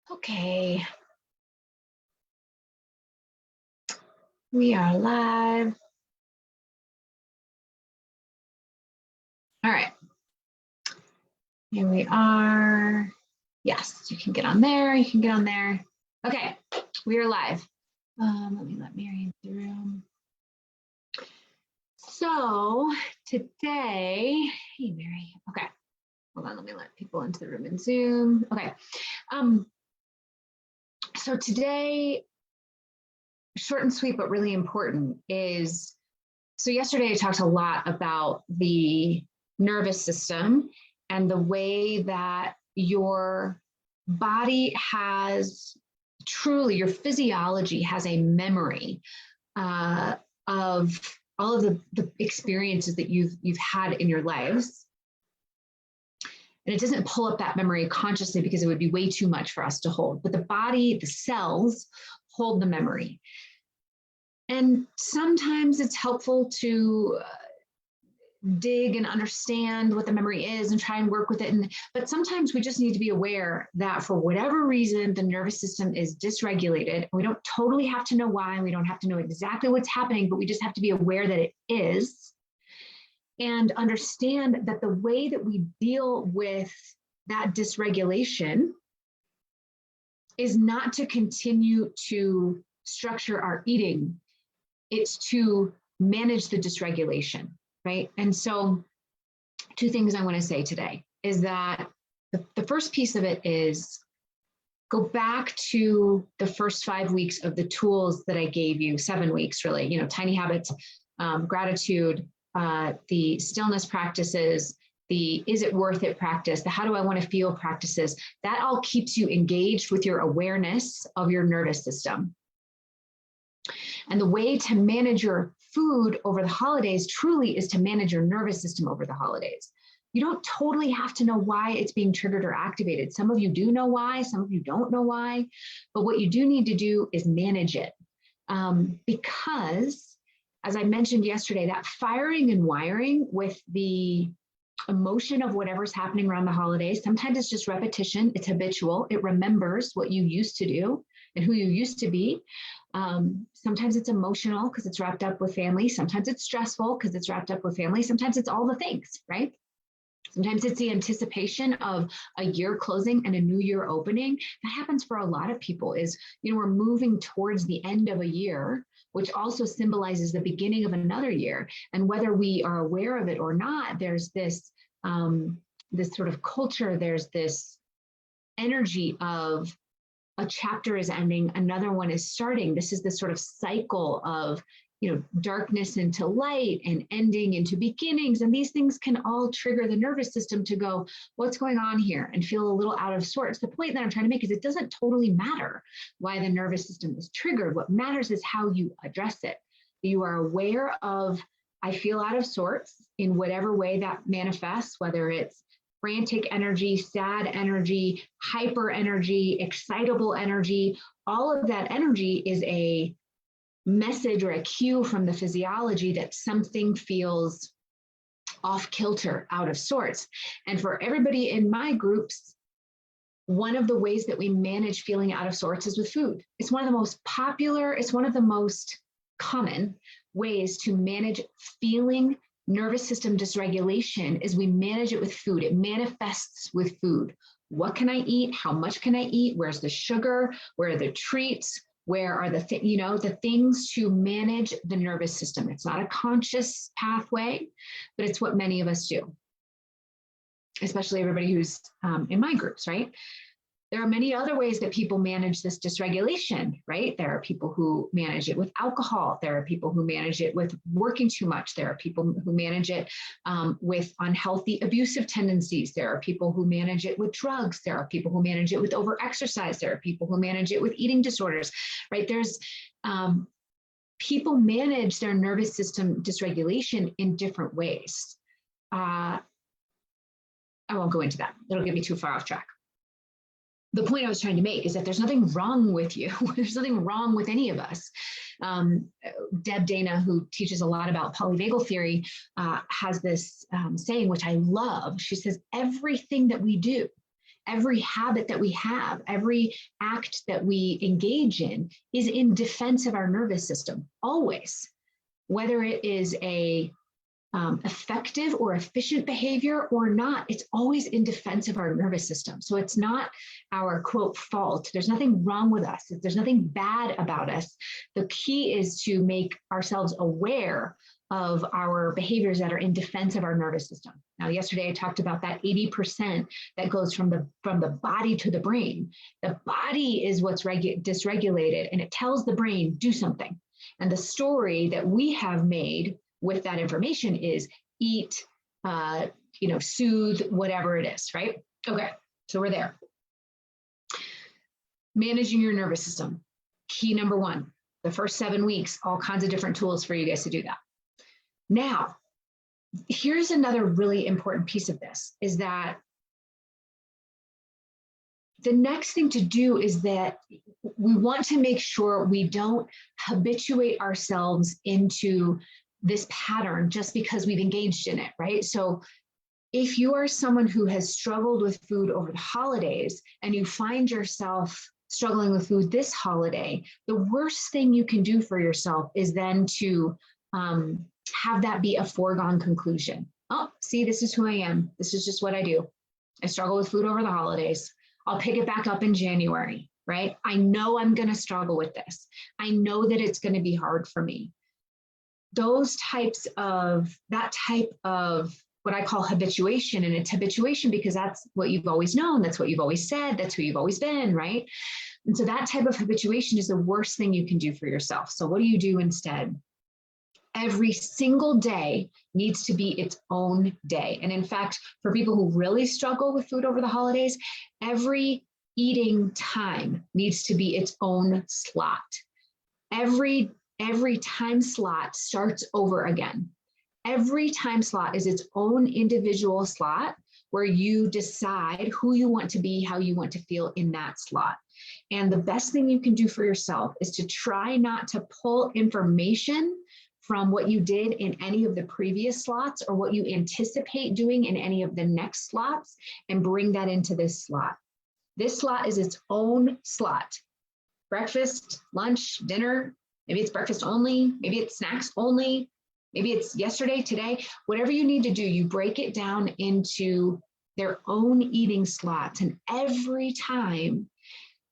Okay, we are live. All right, here we are. Yes, you can get on there. You can get on there. Okay, we are live. Let Mary into the room. So today, hey Mary. Okay, hold on. Let me let people into the room in Zoom. Okay. So today, short and sweet, but really important is. So yesterday I talked a lot about the nervous system and the way that your body has truly, your physiology has a memory of all of the experiences that you've had in your lives. And it doesn't pull up that memory consciously because it would be way too much for us to hold. But the body, the cells hold the memory. And sometimes it's helpful to dig and understand what the memory is and try and work with it. But sometimes we just need to be aware that for whatever reason, the nervous system is dysregulated. We don't totally have to know why. We don't have to know exactly what's happening, but we just have to be aware that it is. And understand that the way that we deal with that dysregulation is not to continue to structure our eating. It's to manage the dysregulation, right? And so 2 things I want to say today is that the first piece of it is go back to the first 5 weeks of the tools that I gave you, 7 weeks really, tiny habits, gratitude, the stillness practices, the is it worth it practice, the how do I want to feel practices. That all keeps you engaged with your awareness of your nervous system. And the way to manage your food over the holidays truly is to manage your nervous system over the holidays. You don't totally have to know why it's being triggered or activated. Some of you do know why, some of you don't know why, but what you do need to do is manage it. Because, as I mentioned yesterday, that firing and wiring with the emotion of whatever's happening around the holidays, sometimes it's just repetition, it's habitual, it remembers what you used to do and who you used to be. Sometimes it's emotional because it's wrapped up with family. Sometimes it's stressful because it's wrapped up with family. Sometimes it's all the things, right? Sometimes it's the anticipation of a year closing and a new year opening. That happens for a lot of people is, we're moving towards the end of a year, which also symbolizes the beginning of another year. And whether we are aware of it or not, there's this sort of culture, there's this energy of a chapter is ending, another one is starting. This is this sort of cycle of, darkness into light and ending into beginnings. And these things can all trigger the nervous system to go, what's going on here? And feel a little out of sorts. The point that I'm trying to make is it doesn't totally matter why the nervous system is triggered. What matters is how you address it. You are aware of, I feel out of sorts in whatever way that manifests, whether it's frantic energy, sad energy, hyper energy, excitable energy. All of that energy is a message or a cue from the physiology that something feels off kilter, out of sorts. And for everybody in my groups, one of the ways that we manage feeling out of sorts is with food. It's one of the most popular, it's one of the most common ways to manage feeling nervous system dysregulation is we manage it with food. It manifests with food. What can I eat? How much can I eat? Where's the sugar? Where are the treats? Where are the things to manage the nervous system? It's not a conscious pathway, but it's what many of us do, especially everybody who's in my groups, right? There are many other ways that people manage this dysregulation, right? There are people who manage it with alcohol. There are people who manage it with working too much. There are people who manage it with unhealthy abusive tendencies. There are people who manage it with drugs. There are people who manage it with overexercise. There are people who manage it with eating disorders, right? There's people manage their nervous system dysregulation in different ways. I won't go into that. It'll get me too far off track. The point I was trying to make is that there's nothing wrong with you. There's nothing wrong with any of us. Deb Dana, who teaches a lot about polyvagal theory, has this saying, which I love. She says, everything that we do, Every habit that we have, every act that we engage in is in defense of our nervous system, always. Whether it is a effective or efficient behavior or not, it's always in defense of our nervous system. So it's not our quote fault. There's nothing wrong with us. There's nothing bad about us. The key is to make ourselves aware of our behaviors that are in defense of our nervous system. Now, yesterday I talked about that 80% that goes from the body to the brain. The body is what's dysregulated, and it tells the brain, do something. And the story that we have made with that information is eat, soothe, whatever it is, right? Okay, so we're there. Managing your nervous system. Key number one, the first 7 weeks, all kinds of different tools for you guys to do that. Now, here's another really important piece of this, is that the next thing to do is that we want to make sure we don't habituate ourselves into this pattern just because we've engaged in it, right? So if you are someone who has struggled with food over the holidays and you find yourself struggling with food this holiday, the worst thing you can do for yourself is then to have that be a foregone conclusion. Oh, see, this is who I am. This is just what I do. I struggle with food over the holidays. I'll pick it back up in January, right? I know I'm going to struggle with this. I know that it's going to be hard for me. That type of what I call habituation, and it's habituation because that's what you've always known, that's what you've always said, that's who you've always been, right? And so that type of habituation is the worst thing you can do for yourself. So what do you do instead? Every single day needs to be its own day. And in fact, for people who really struggle with food over the holidays, every eating time needs to be its own slot. Every time slot starts over again. Every time slot is its own individual slot where you decide who you want to be, how you want to feel in that slot. And the best thing you can do for yourself is to try not to pull information from what you did in any of the previous slots or what you anticipate doing in any of the next slots and bring that into this slot. This slot is its own slot. Breakfast, lunch, dinner, maybe it's breakfast only, maybe it's snacks only, maybe it's yesterday, today, whatever you need to do, you break it down into their own eating slots. And every time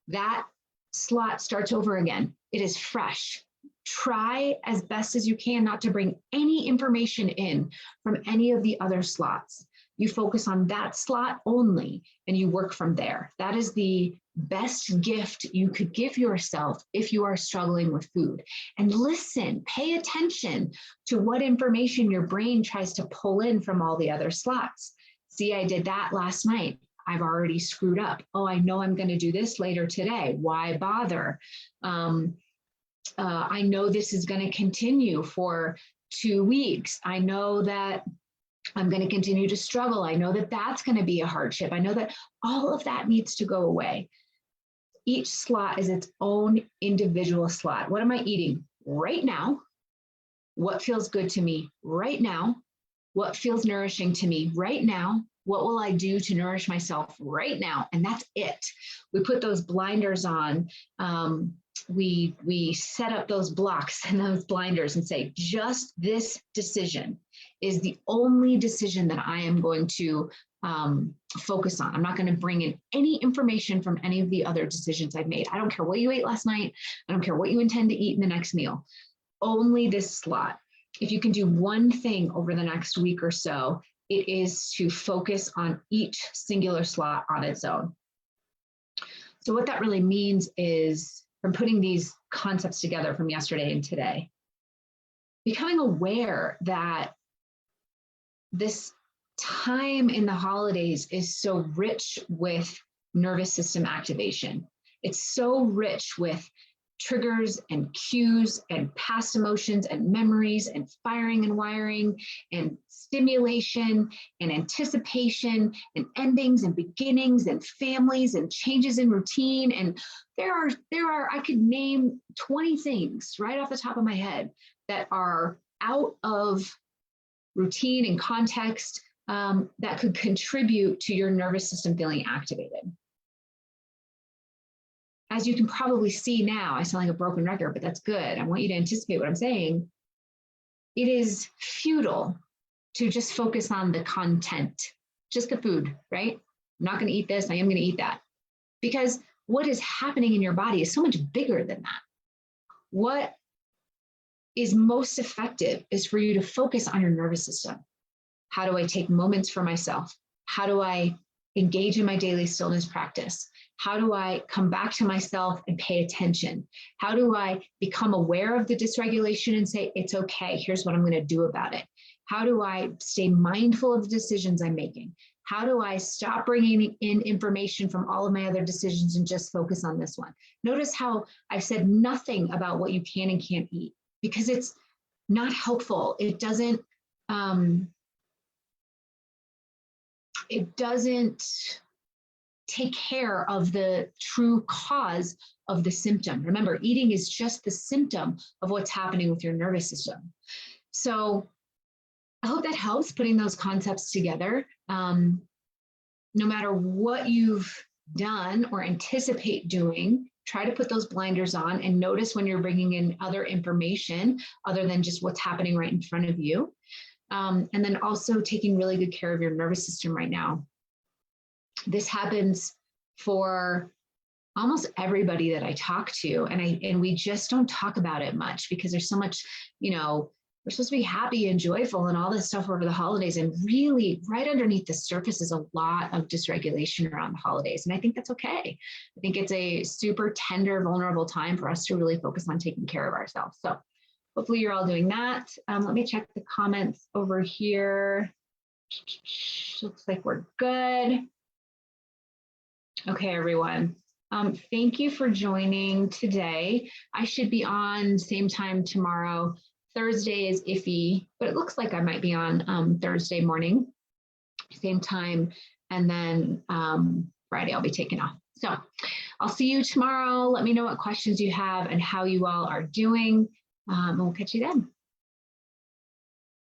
that slot starts over again, it is fresh. Try as best as you can not to bring any information in from any of the other slots. You focus on that slot only and you work from there. That is the best gift you could give yourself if you are struggling with food. And listen, pay attention to what information your brain tries to pull in from all the other slots. See, I did that last night. I've already screwed up. Oh, I know I'm going to do this later today. Why bother? I know this is going to continue for 2 weeks. I know that I'm going to continue to struggle. I know that that's going to be a hardship. I know that all of that needs to go away. Each slot is its own individual slot. What am I eating right now? What feels good to me right now? What feels nourishing to me right now? What will I do to nourish myself right now? And that's it. We put those blinders on. We set up those blocks and those blinders and say, just this decision is the only decision that I am going to focus on. I'm not going to bring in any information from any of the other decisions I've made. I don't care what you ate last night. I don't care what you intend to eat in the next meal. Only this slot. If you can do one thing over the next week or so, it is to focus on each singular slot on its own. So what that really means is, from putting these concepts together from yesterday and today, becoming aware that this time in the holidays is so rich with nervous system activation. It's so rich with triggers and cues and past emotions and memories and firing and wiring and stimulation and anticipation and endings and beginnings and families and changes in routine. And there are, I could name 20 things right off the top of my head that are out of routine and context that could contribute to your nervous system feeling activated. As you can probably see now, I sound like a broken record, but that's good. I want you to anticipate what I'm saying. It is futile to just focus on the content, just the food, right? I'm not going to eat this. I am going to eat that. Because what is happening in your body is so much bigger than that. What is most effective is for you to focus on your nervous system. How do I take moments for myself? How do I engage in my daily stillness practice? How do I come back to myself and pay attention? How do I become aware of the dysregulation and say, it's okay, here's what I'm going to do about it? How do I stay mindful of the decisions I'm making? How do I stop bringing in information from all of my other decisions and just focus on this one? Notice how I've said nothing about what you can and can't eat because it's not helpful. It doesn't take care of the true cause of the symptom. Remember, eating is just the symptom of what's happening with your nervous system. So I hope that helps putting those concepts together. No matter what you've done or anticipate doing, try to put those blinders on and notice when you're bringing in other information other than just what's happening right in front of you. And then also taking really good care of your nervous system right now. This happens for almost everybody that I talk to, and we just don't talk about it much because there's so much, we're supposed to be happy and joyful and all this stuff over the holidays, and really right underneath the surface is a lot of dysregulation around the holidays, and I think that's okay. I think it's a super tender, vulnerable time for us to really focus on taking care of ourselves. So hopefully you're all doing that. Let me check the comments over here. Looks like we're good. Okay, everyone. Thank you for joining today. I should be on same time tomorrow. Thursday is iffy, but it looks like I might be on Thursday morning, same time. And then Friday I'll be taking off. So I'll see you tomorrow. Let me know what questions you have and how you all are doing. And we'll catch you then.